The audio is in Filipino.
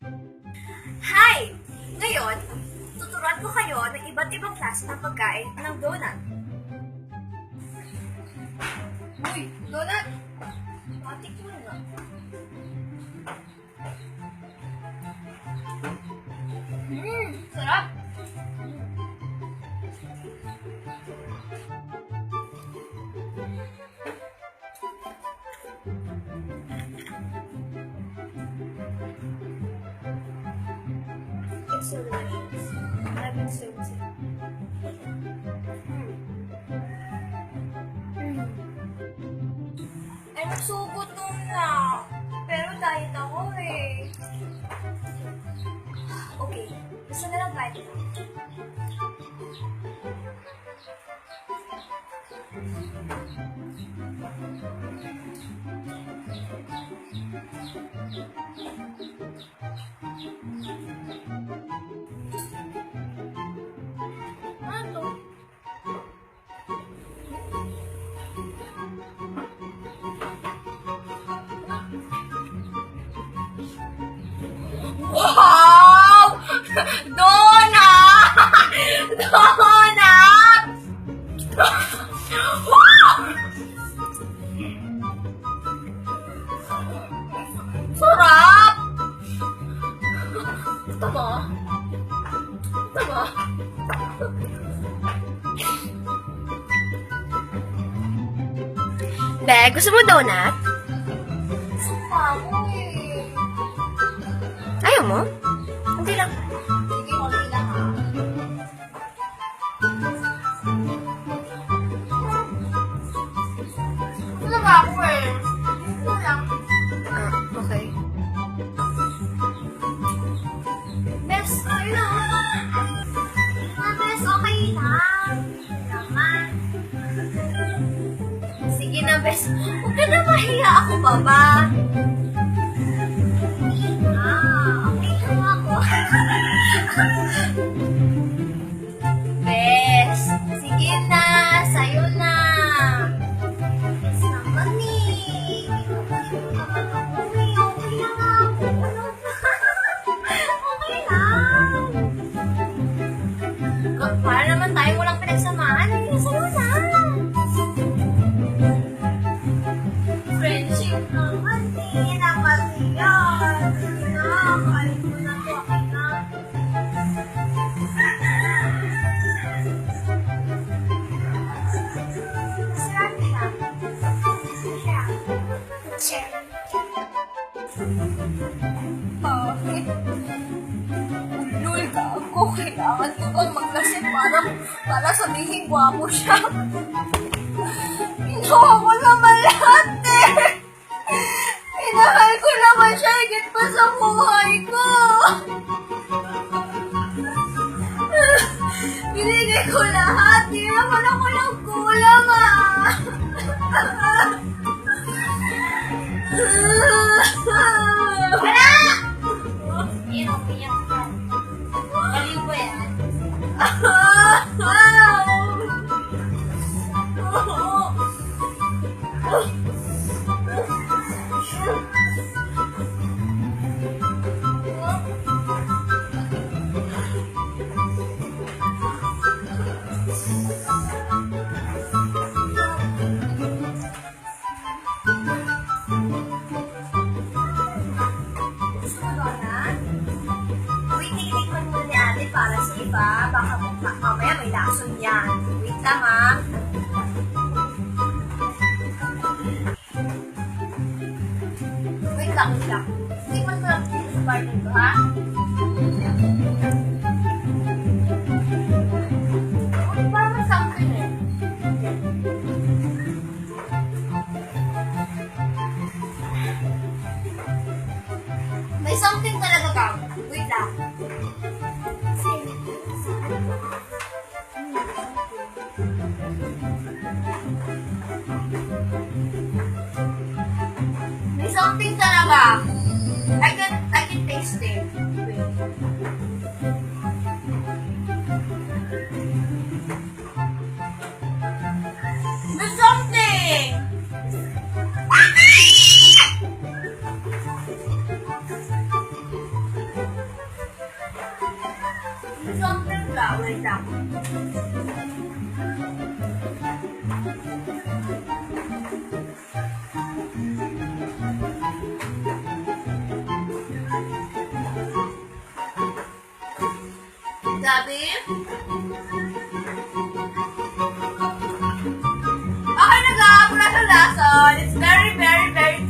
Hi! Ngayon, tuturuan ko kayo ng iba't ibang klase ng pagkain ng donut. Uy, donut! Matik mo na. Sarap! It's so delicious. I've been so sick. Ay, nagsugutom na. Pero diet ako eh. Okay, gusto na lang bite mo. Ano to? Wow! Donut! Donut! Wow! Sarap! Ito ba? Ito ba? Be, gusto mo donut? Gusto pa ako eh. Ayaw mo? Hindi lang. Sige, konti lang ha. Gusto pa ako eh. Gusto lang. Okay. Bes, ayun na. Bes, okay lang. Naman. Sige na, Bes. Huwag ka na mahiya, ako pa ba? Okay lang ako. Bes, sige na. Sa'yo na. Bes naman eh. Okay lang ako. Okay lang. Para naman tayo walang pinagsamahan. Sa'yo na. Friendship naman eh. Dapat yan. Kahit mo na to, okay na. Sarap siya. Siya. Bakit? Ulul ka ako. Kailangan ko bang maglasip para sabihin gwapo siya. Ginawa ko naman lahat eh. Minahal ko naman siya higit pa sa buhay ko. Binigay ko lahat. Di naman ako nagkulang ah. Wala! Yan ang piyak ka. Baliw ba yan? Para sa iba, baka mamaya may lason yan. Wait lang ha. Wait lang. Hindi mo sarap dito sa bar nito ha. Parang may something eh. May something talaga ka. Wait lang. May something talaga. I can taste it. Wait. May something! wait lang. Gabi? Okay na ga, mula sa lason. It's very, very, very